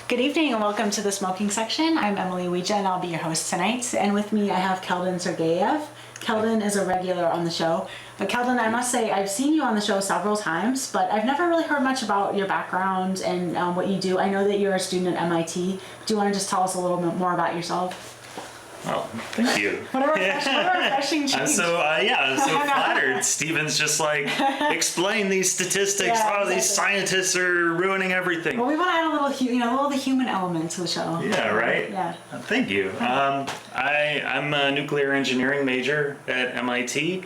Good evening and welcome to the smoking section. I'm Emily Ouija and I'll be your host tonight. And with me I have Keldin Sergeyev. Keldin is a regular on the show. But Keldin, I must say, I've seen you on the show several times, but I've never really heard much about your background and what you do. I know that you're a student at MIT. Do you want to just tell us a little bit more about yourself? Well, thank you. What a refreshing change. I'm so flattered. Steven's just like, explain these statistics. Yeah, exactly. These scientists are ruining everything. Well, we want to add a little the human element to the show. Yeah, right? Yeah. Thank you. I'm a nuclear engineering major at MIT.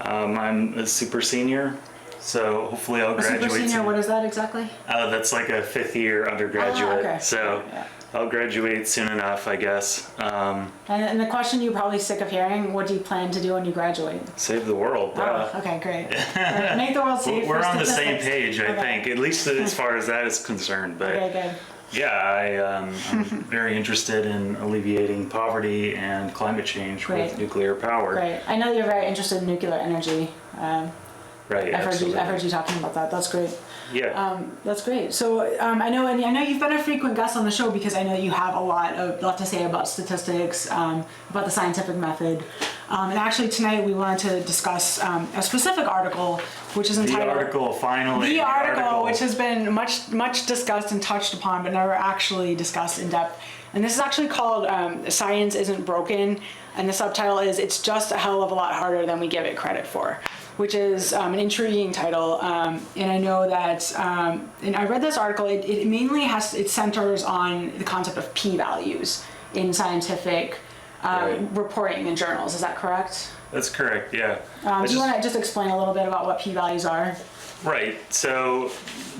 I'm a super senior, so hopefully I'll graduate. Super senior, what is that exactly? That's like a fifth year undergraduate. Okay. So. Yeah. I'll graduate soon enough, I guess. And the question you're probably sick of hearing, what do you plan to do when you graduate? Save the world. Okay, great. Make the world safe. We're on the same page, I think, at least as far as that is concerned. But okay, good. Yeah, I'm very interested in alleviating poverty and climate change with nuclear power. Great. I know you're very interested in nuclear energy. Right. I've heard you talking about that. That's great. Yeah. That's great. So I know you've been a frequent guest on the show because I know you have a lot to say about statistics, about the scientific method. And actually tonight we wanted to discuss a specific article, which is entitled The article, which has been much discussed and touched upon, but never actually discussed in depth. And this is actually called "Science Isn't Broken," and the subtitle is "It's Just a Hell of a Lot Harder Than We Give It Credit For," which is an intriguing title. And I know that, and I read this article. It mainly centers on the concept of p-values in scientific reporting in journals. Is that correct? That's correct. Yeah. Do you want to just explain a little bit about what p-values are? Right. So,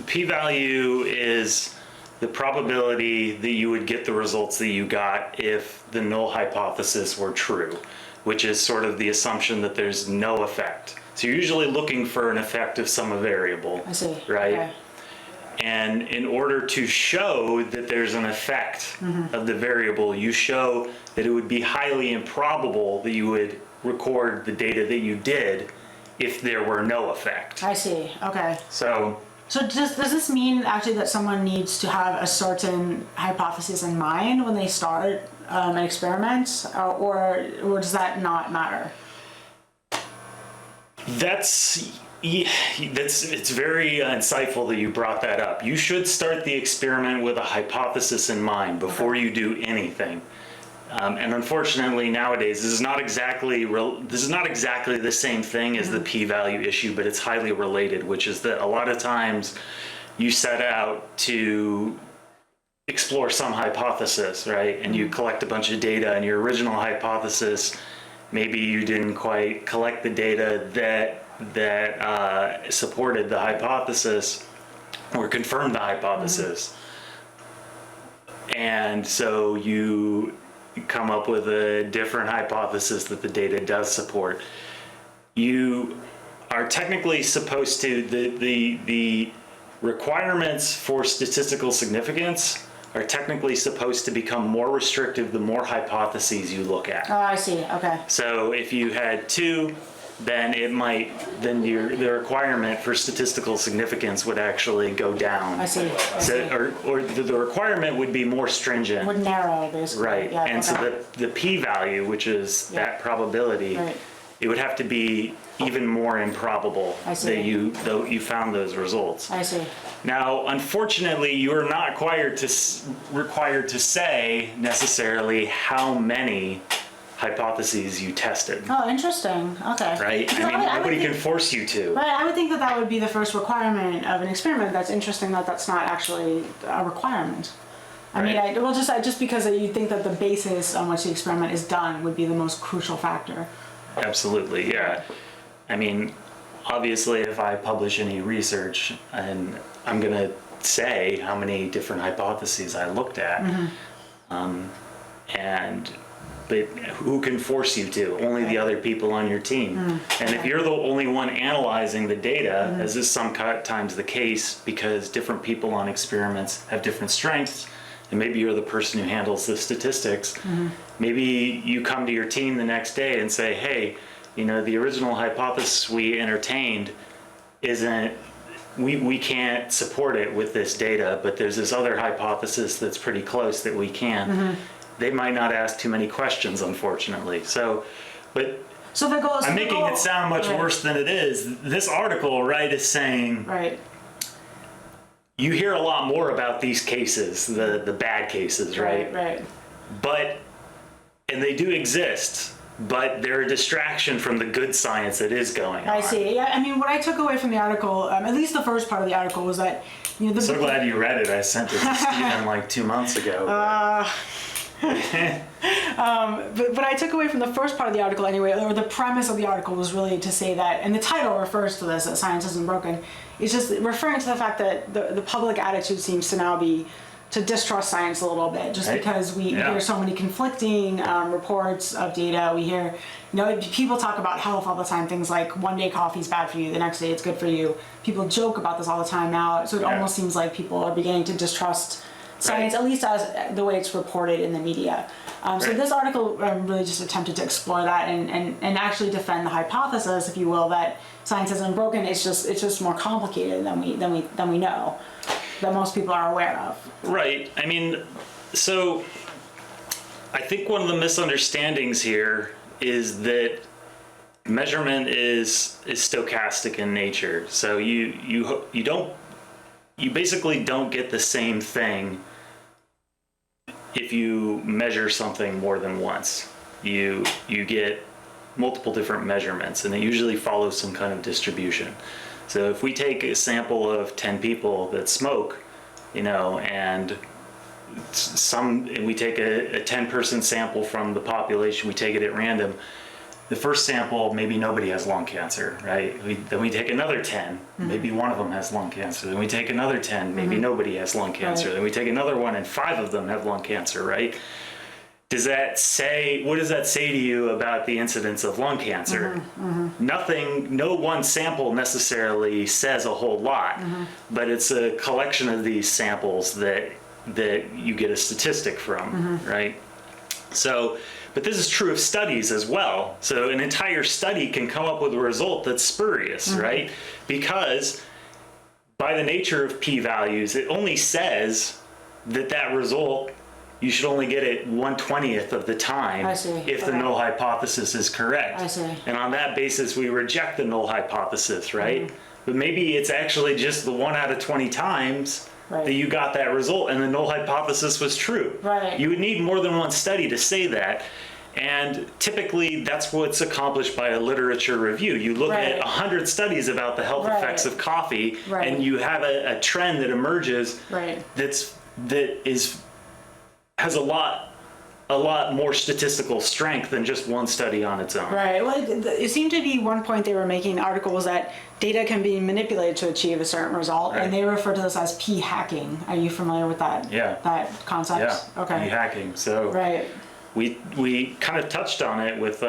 p-value is the probability that you would get the results that you got if the null hypothesis were true, which is sort of the assumption that there's no effect. So you're usually looking for an effect of some variable. I see. Right? Okay. And in order to show that there's an effect of the variable, you show that it would be highly improbable that you would record the data that you did if there were no effect. I see. Okay. So does this mean actually that someone needs to have a certain hypothesis in mind when they start an experiment, or does that not matter? It's very insightful that you brought that up. You should start the experiment with a hypothesis in mind before you do anything. And unfortunately, nowadays, this is not exactly the same thing as the p-value issue, but it's highly related, which is that a lot of times you set out to explore some hypothesis, right? And you collect a bunch of data, and your original hypothesis, maybe you didn't quite collect the data that supported the hypothesis or confirmed the hypothesis. And so you come up with a different hypothesis that the data does support. You are technically supposed to, the requirements for statistical significance are technically supposed to become more restrictive the more hypotheses you look at. Oh, I see. Okay. So if you had two, then the requirement for statistical significance would actually go down. I see. Or the requirement would be more stringent. Would narrow, basically. Right. Yeah, and so the p-value, which is that probability, it would have to be even more improbable that you found those results. I see. Now, unfortunately, you are not required to say necessarily how many hypotheses you tested. Oh, interesting. Okay. Right? I mean, nobody can force you to. Right. I would think that would be the first requirement of an experiment. That's interesting that that's not actually a requirement. I mean, just because you think that the basis on which the experiment is done would be the most crucial factor. Absolutely, yeah. I mean, obviously, if I publish any research, and I'm going to say how many different hypotheses I looked at, but who can force you to? Only the other people on your team. And if you're the only one analyzing the data, as is sometimes the case, because different people on experiments have different strengths, and maybe you're the person who handles the statistics, maybe you come to your team the next day and say, hey, the original hypothesis we entertained isn't we can't support it with this data, but there's this other hypothesis that's pretty close that we can. They might not ask too many questions, unfortunately. So the goal is, I'm making it sound much worse than it is. This article, right, is saying, you hear a lot more about these cases, the bad cases, right? Right. And they do exist, but they're a distraction from the good science that is going on. I see. Yeah, I mean, what I took away from the article, at least the first part of the article, was that, so glad you read it. I sent it to Stephen like 2 months ago. But what I took away from the first part of the article anyway, or the premise of the article, was really to say that, and the title refers to this, that science isn't broken, it's just referring to the fact that the public attitude seems to now be to distrust science a little bit, just because we hear so many conflicting reports of data. We hear, people talk about health all the time, things like one day coffee is bad for you, the next day it's good for you. People joke about this all the time now, so it almost seems like people are beginning to distrust science, at least as the way it's reported in the media. So this article really just attempted to explore that and actually defend the hypothesis, if you will, that science isn't broken. It's just more complicated than we know, that most people are aware of. Right. I mean, so I think one of the misunderstandings here is that measurement is stochastic in nature. So you basically don't get the same thing if you measure something more than once. You get multiple different measurements, and it usually follows some kind of distribution. So if we take a sample of 10 people that smoke, and we take a 10-person sample from the population, we take it at random. The first sample, maybe nobody has lung cancer, right? Then we take another 10, maybe one of them has lung cancer. Then we take another 10, maybe nobody has lung cancer. Then we take another one and 5 of them have lung cancer, right? What does that say to you about the incidence of lung cancer? Nothing, no one sample necessarily says a whole lot, but it's a collection of these samples that you get a statistic from, right? So, but this is true of studies as well. So an entire study can come up with a result that's spurious, right? Because by the nature of p-values, it only says that result, you should only get it 1/20th of the time if the null hypothesis is correct. I see. And on that basis, we reject the null hypothesis, right? But maybe it's actually just the 1 out of 20 times that you got that result and the null hypothesis was true. Right. You would need more than one study to say that. And typically that's what's accomplished by a literature review. You look at 100 studies about the health effects of coffee and you have a trend that emerges has a lot more statistical strength than just one study on its own. Right. Well, it seemed to be one point they were making in the article was that data can be manipulated to achieve a certain result, and they refer to this as p-hacking. Are you familiar with that? Yeah. That concept? Yeah. Okay. P-hacking. So. Right. We kind of touched on it with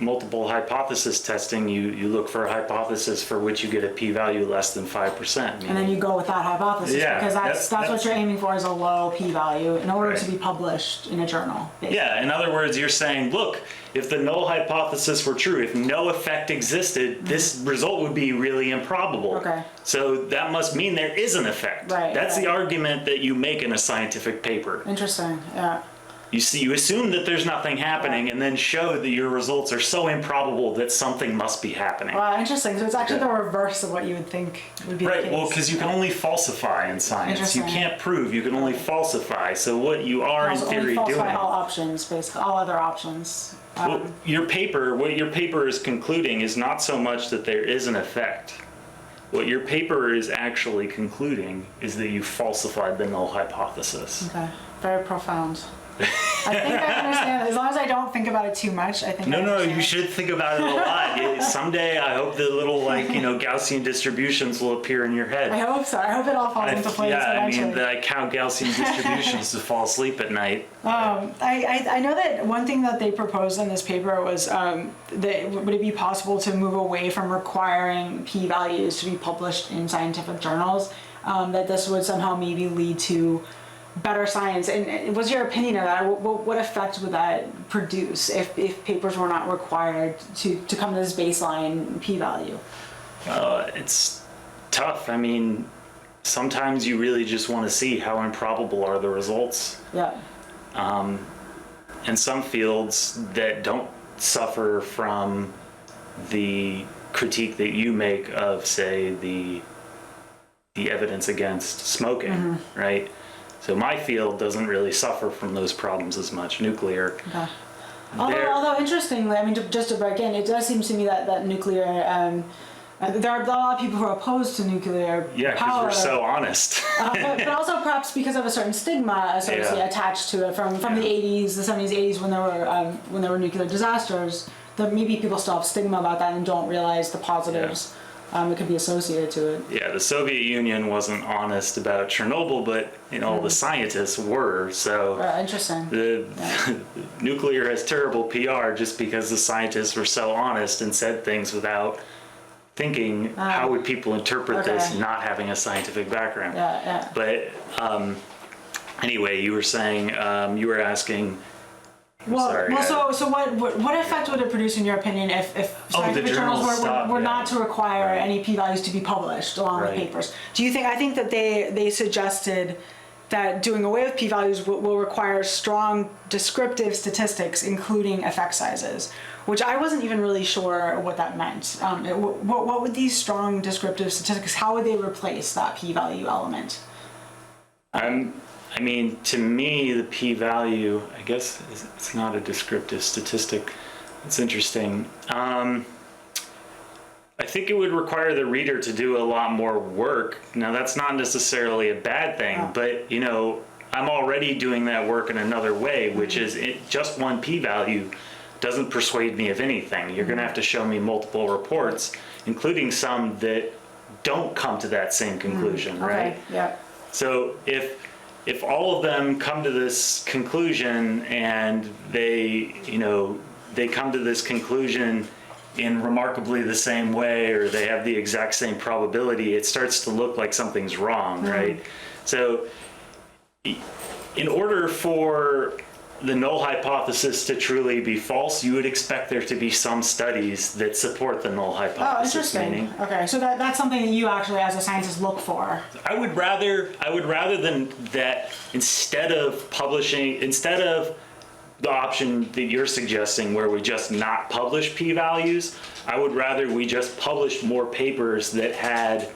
multiple hypothesis testing. You look for a hypothesis for which you get a p-value less than 5%. And then you go with that hypothesis because that's what you're aiming for, is a low p-value in order to be published in a journal. Basically. Yeah, in other words, you're saying, look, if the null hypothesis were true, if no effect existed, this result would be really improbable. Okay. So that must mean there is an effect. Right. That's the argument that you make in a scientific paper. Interesting. Yeah. You assume that there's nothing happening and then show that your results are so improbable that something must be happening. Wow, interesting. So it's actually the reverse of what you would think would be the case. Right, well, because you can only falsify in science. You can't prove, you can only falsify. So what you are in theory doing... falsify all options, basically, all other options. Well, what your paper is concluding is not so much that there is an effect. What your paper is actually concluding is that you falsified the null hypothesis. Okay, very profound. I think I understand. As long as I don't think about it too much, I think. No, you should think about it a lot. Someday, I hope the little Gaussian distributions will appear in your head. I hope so. I hope it all falls into place eventually. I count Gaussian distributions to fall asleep at night. I know that one thing that they proposed in this paper was that would it be possible to move away from requiring p-values to be published in scientific journals? That this would somehow maybe lead to better science. And what's your opinion of that? What effect would that produce if papers were not required to come to this baseline p-value? It's tough. I mean, sometimes you really just want to see how improbable are the results. Yeah. And some fields that don't suffer from the critique that you make of, say, the evidence against smoking, right? So my field doesn't really suffer from those problems as much. Nuclear. Okay. Although interestingly, I mean, just to break in, it does seem to me that nuclear, there are a lot of people who are opposed to nuclear Yeah, because power. we're so honest. But also perhaps because of a certain stigma attached to it from the 80s, the 70s, 80s when there were nuclear disasters. That maybe people still have stigma about that and don't realize the positives that could be associated to it. Yeah, the Soviet Union wasn't honest about Chernobyl, but all the scientists were. So Interesting. Nuclear has terrible PR just because the scientists were so honest and said things without thinking how would people interpret this not having a scientific background. Yeah. But anyway, you were saying you were asking. So what effect would it produce in your opinion if scientific journals were not to require any p-values to be published along with papers? Do you think? I think that they suggested that doing away with p-values will require strong descriptive statistics, including effect sizes, which I wasn't even really sure what that meant. What would these strong descriptive statistics? How would they replace that p-value element? I mean, to me, the p-value, I guess, it's not a descriptive statistic. It's interesting. I think it would require the reader to do a lot more work. Now, that's not necessarily a bad thing, but, I'm already doing that work in another way, which is just one p-value doesn't persuade me of anything. You're going to have to show me multiple reports, including some that don't come to that same conclusion, right? Yeah. So if all of them come to this conclusion and they come to this conclusion in remarkably the same way, or they have the exact same probability, it starts to look like something's wrong, right? So in order for the null hypothesis to truly be false, you would expect there to be some studies that support the null hypothesis. Oh, interesting. Okay, so that's something that you actually, as a scientist, look for. I would rather than that, instead of the option that you're suggesting where we just not publish p-values, I would rather we just published more papers that had,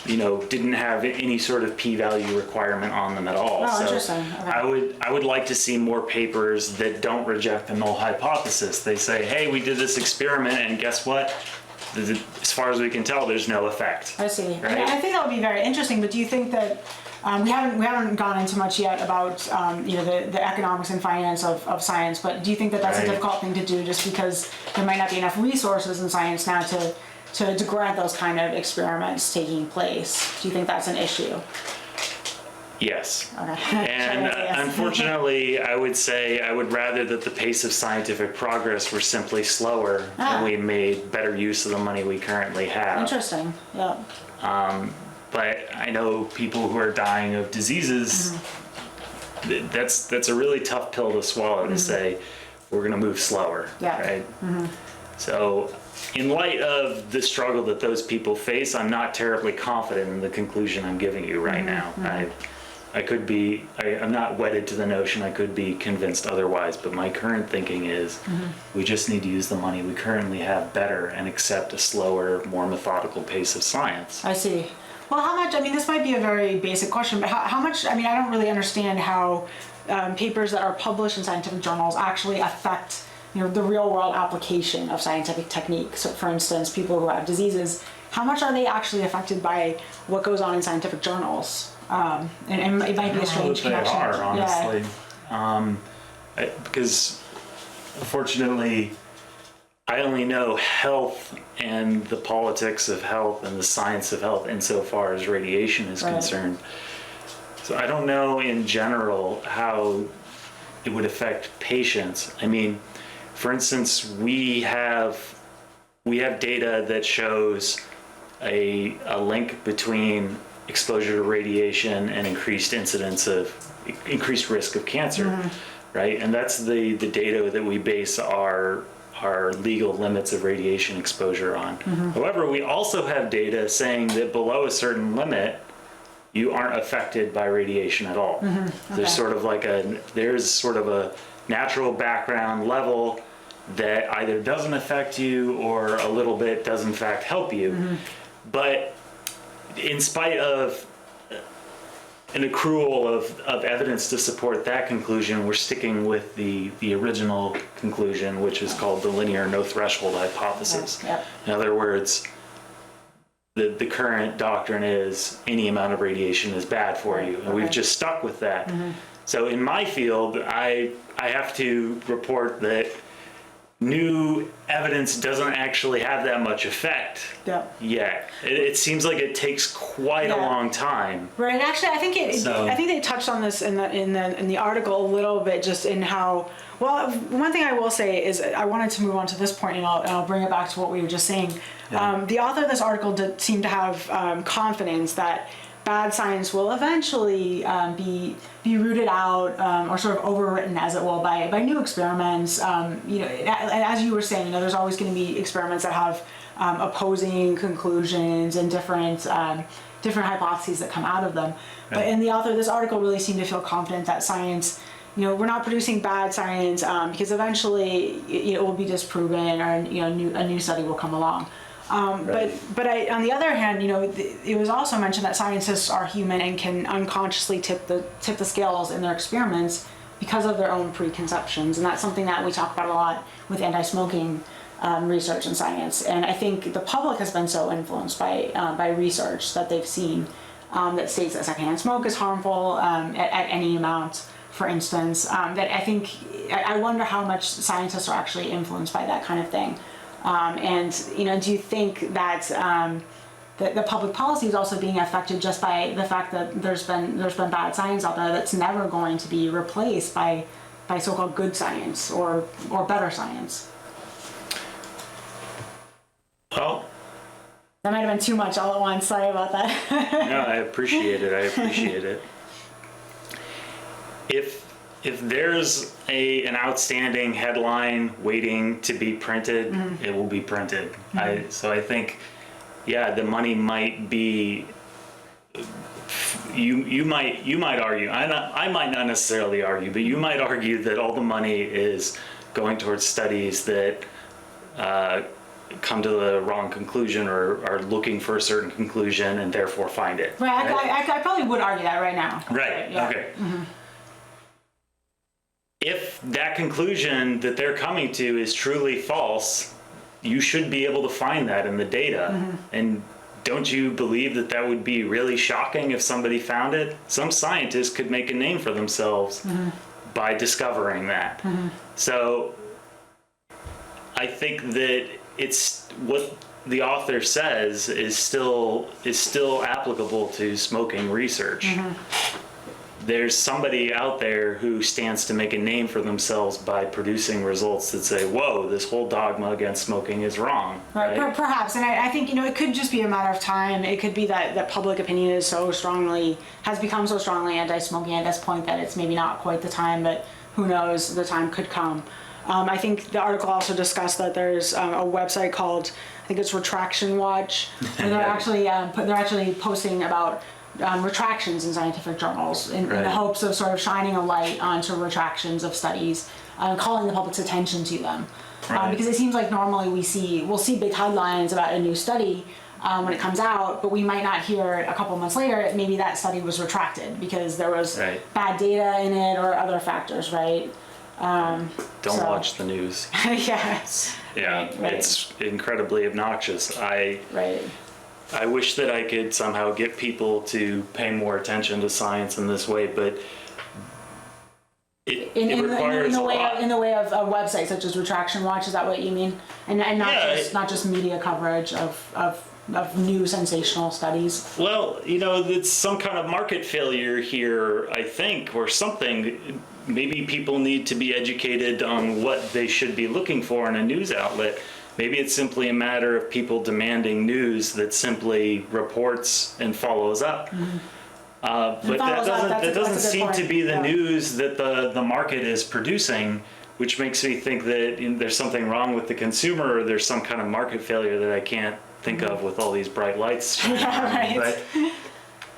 didn't have any sort of p-value requirement on them at all. Oh, so interesting. Okay. I would like to see more papers that don't reject the null hypothesis. They say, hey, we did this experiment and guess what? As far as we can tell, there's no effect. I see. Right? I think that would be very interesting, but do you think that we haven't gone into much yet about the economics and finance of science, but do you think that that's a difficult thing to do just because there might not be enough resources in science now to grant those kind of experiments taking place? Do you think that's an issue? Yes. Okay. And unfortunately, I would say I would rather that the pace of scientific progress were simply slower and we made better use of the money we currently have. Interesting. Yeah. But I know people who are dying of diseases, that's a really tough pill to swallow to say, we're going to move slower, right? So in light of the struggle that those people face, I'm not terribly confident in the conclusion I'm giving you right now. I'm not wedded to the notion I could be convinced otherwise, but my current thinking is we just need to use the money we currently have better and accept a slower, more methodical pace of science. I see. Well, how much, this might be a very basic question, but how much, I don't really understand how papers that are published in scientific journals actually affect, the real world application of scientific techniques. So for instance, people who have diseases, how much are they actually affected by what goes on in scientific journals? And it might be a strange connection. They are, honestly. Because unfortunately, I only know health and the politics of health and the science of health insofar as radiation is concerned. So I don't know in general how it would affect patients. For instance, we have data that shows a link between exposure to radiation and increased risk of cancer, right? And that's the data that we base our our legal limits of radiation exposure on. However, we also have data saying that below a certain limit, you aren't affected by radiation at all. There's sort of like there's sort of a natural background level that either doesn't affect you or a little bit does in fact help you. But in spite of an accrual of evidence to support that conclusion, we're sticking with the original conclusion, which is called the linear no threshold hypothesis. In other words, the current doctrine is any amount of radiation is bad for you, and we've just stuck with that. So in my field, I have to report that new evidence doesn't actually have that much effect yet. It seems like it takes quite a long time. Right. Actually, I think I think they touched on this in the article a little bit, just in how. Well, one thing I will say is I wanted to move on to this point, and I'll bring it back to what we were just saying. The author of this article did seem to have confidence that bad science will eventually be rooted out or sort of overwritten, as it will, by new experiments. As you were saying, there's always going to be experiments that have opposing conclusions and different hypotheses that come out of them. But in the author of this article really seemed to feel confident that science, we're not producing bad science because eventually it will be disproven, or a new study will come along. But on the other hand, it was also mentioned that scientists are human and can unconsciously tip the scales in their experiments because of their own preconceptions, and that's something that we talk about a lot with anti-smoking research and science. And I think the public has been so influenced by research that they've seen that states that secondhand smoke is harmful at any amount, for instance. That I wonder how much scientists are actually influenced by that kind of thing. Do you think that the public policy is also being affected just by the fact that there's been bad science out there that's never going to be replaced by so-called good science or better science? Well, that might have been too much all at once. Sorry about that. No, I appreciate it. If there's an outstanding headline waiting to be printed, it will be printed. So I think, the money might be. You might argue. I might not necessarily argue, but you might argue that all the money is going towards studies that come to the wrong conclusion or are looking for a certain conclusion and therefore find it. Right. I probably would argue that right now. Right. Yeah. Okay. If that conclusion that they're coming to is truly false, you should be able to find that in the data. And don't you believe that would be really shocking if somebody found it? Some scientists could make a name for themselves by discovering that. So I think that it's what the author says is still applicable to smoking research. There's somebody out there who stands to make a name for themselves by producing results that say, whoa, this whole dogma against smoking is wrong. Right? Perhaps. And I think, it could just be a matter of time. It could be that public opinion has become so strongly anti-smoking at this point that it's maybe not quite the time, but who knows, the time could come. I think the article also discussed that there's a website called, I think it's Retraction Watch, and they're actually posting about retractions in scientific journals in the hopes of sort of shining a light onto retractions of studies, calling the public's attention to them. Because it seems like normally we'll see big headlines about a new study when it comes out, but we might not hear a couple months later maybe that study was retracted because there was bad data in it or other factors, right? Don't watch the news. Yes. Yeah, right. It's incredibly obnoxious. I wish that I could somehow get people to pay more attention to science in this way, but it requires a lot. In the way of a website such as Retraction Watch, is that what you mean? And not just media coverage of new sensational studies. Well, it's some kind of market failure here, I think, or something. Maybe people need to be educated on what they should be looking for in a news outlet. Maybe it's simply a matter of people demanding news that simply reports and follows up. But that doesn't seem to be the news that the market is producing. which makes me think that there's something wrong with the consumer, or there's some kind of market failure that I can't think of with all these bright lights. Yeah, right.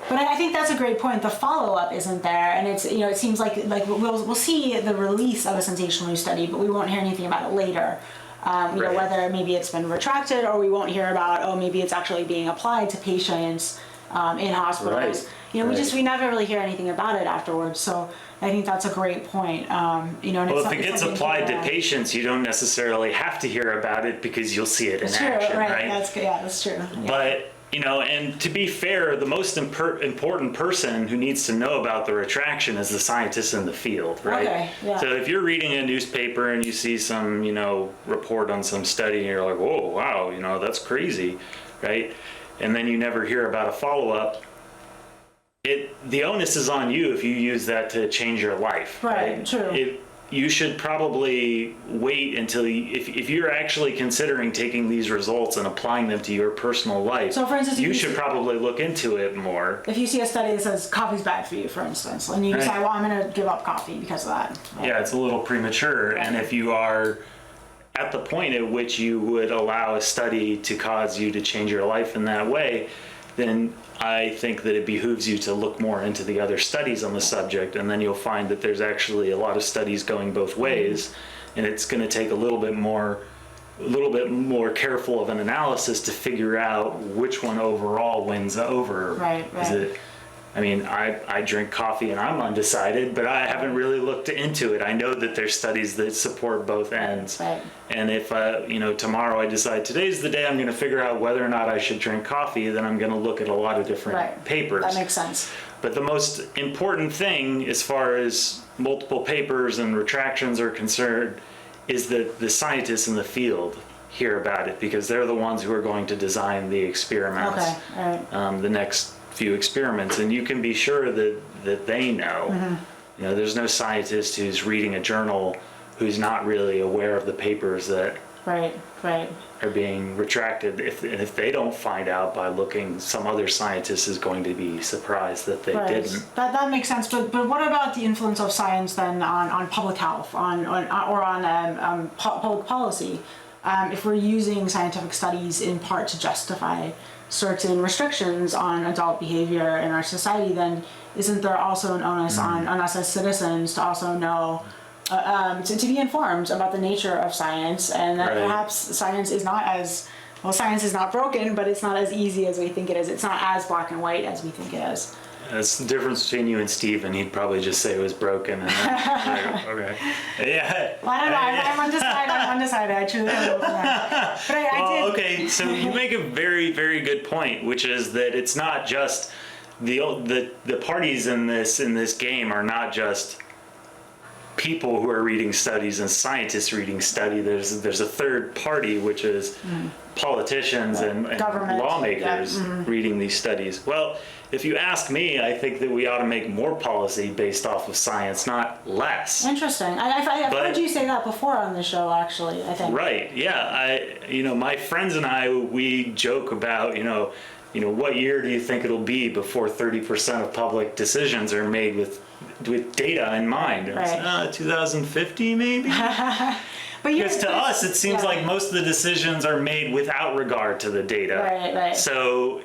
But I think that's a great point. The follow-up isn't there, and it's, it seems like we'll see the release of a sensational news study, but we won't hear anything about it later. Right. Whether maybe it's been retracted, or we won't hear about, maybe it's actually being applied to patients in hospitals. Right. We never really hear anything about it afterwards. So I think that's a great point. And Well, it's if it gets applied to patients, you don't necessarily have to hear about it because you'll see it in action, right? That's good. Yeah, that's true. Yeah. But, and to be fair, the most important person who needs to know about the retraction is the scientist in the field, right? Okay, yeah. So if you're reading a newspaper and you see some, report on some study and you're like, whoa, wow, that's crazy, right? And then you never hear about a follow-up, the onus is on you if you use that to change your life. Right, true. You should probably wait until if you're actually considering taking these results and applying them to your personal life. So, for instance, you should probably look into it more. If you see a study that says coffee's bad for you, for instance, and you decide, well, I'm going to give up coffee because of that. Right? Yeah, it's a little premature. Right. And if you are at the point at which you would allow a study to cause you to change your life in that way, then I think that it behooves you to look more into the other studies on the subject, and then you'll find that there's actually a lot of studies going both ways, and it's going to take a little bit more careful of an analysis to figure out which one overall wins over. Right. I drink coffee and I'm undecided, but I haven't really looked into it. I know that there's studies that support both ends. Right. And if, tomorrow I decide today's the day I'm going to figure out whether or not I should drink coffee, then I'm going to look at a lot of different papers. That makes sense. But the most important thing as far as multiple papers and retractions are concerned is that the scientists in the field hear about it, because they're the ones who are going to design the experiments. Okay, all right. The next few experiments, and you can be sure that they know. Mm-hmm. There's no scientist who's reading a journal who's not really aware of the papers that right are being retracted. If they don't find out by looking, some other scientist is going to be surprised that they didn't. That makes sense. But what about the influence of science then on public health, on public policy? If we're using scientific studies in part to justify certain restrictions on adult behavior in our society, then isn't there also an onus on us as citizens to also know, to be informed about the nature of science, and that perhaps science is not broken, but it's not as easy as we think it is. It's not as black and white as we think it is. That's the difference between you and Steven. He'd probably just say it was broken. And okay. Yeah. Well, I don't know. I'm undecided. I truly don't know. But I did. Okay. So you make a very, very good point, which is that it's not just the parties in this game are not just people who are reading studies and scientists reading study. There's a third party, which is politicians and lawmakers reading these studies. Well, if you ask me, I think that we ought to make more policy based off of science, not less. Interesting. I've heard you say that before on the show, actually, I think. Right, yeah. My friends and I, we joke about, what year do you think it'll be before 30% of public decisions are made with data in mind? It's 2050 maybe? Because to us, it seems like most of the decisions are made without regard to the data. Right. So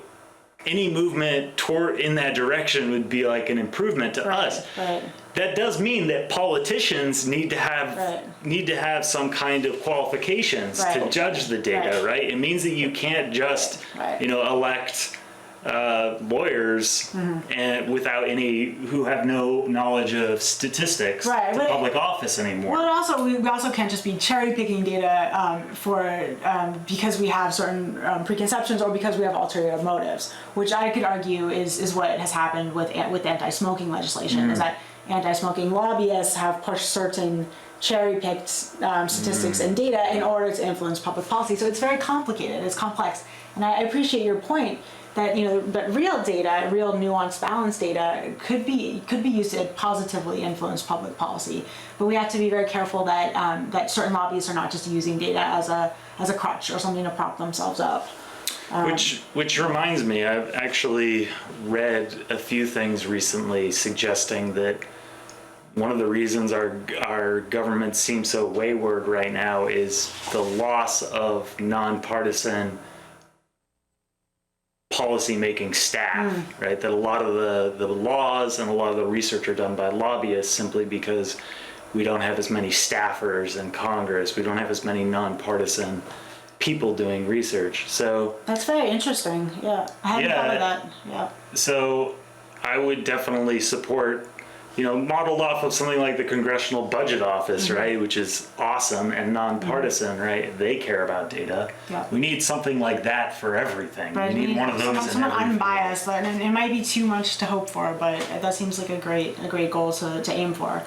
any movement in that direction would be like an improvement to us. Right. That does mean that politicians need to have some kind of qualifications to judge the data, right? It means that you can't just elect lawyers and who have no knowledge of statistics to public office anymore. Well, we also can't just be cherry picking data because we have certain preconceptions or because we have ulterior motives, which I could argue is what has happened with anti-smoking legislation. Is that anti-smoking lobbyists have pushed certain cherry-picked statistics and data in order to influence public policy. So it's very complicated. It's complex, and I appreciate your point that that real data, real nuanced, balanced data could be used to positively influence public policy. But we have to be very careful that certain lobbyists are not just using data as a crutch or something to prop themselves up. Which reminds me, I've actually read a few things recently suggesting that one of the reasons our government seems so wayward right now is the loss of nonpartisan policy-making staff, right? That a lot of the laws and a lot of the research are done by lobbyists simply because we don't have as many staffers in Congress. We don't have as many nonpartisan people doing research. So That's very interesting. Yeah, I hadn't thought of that. Yeah. so I would definitely support, modeled off of something like the Congressional Budget Office, right, which is awesome and nonpartisan, right? They care about data. Yeah. We need something like that for everything. But We need one of those in someone every field. unbiased, and it might be too much to hope for, but that seems like a great goal to aim for.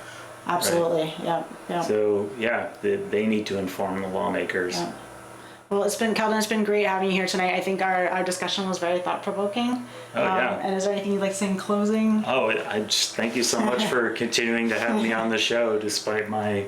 Absolutely. Yeah. Yeah. So yeah, they need to inform the lawmakers. Yeah. Well, Keldin, it's been great having you here tonight. I think our discussion was very thought-provoking. Oh, yeah. And is there anything you'd like to say in closing? Oh, I just thank you so much for continuing to have me on the show despite my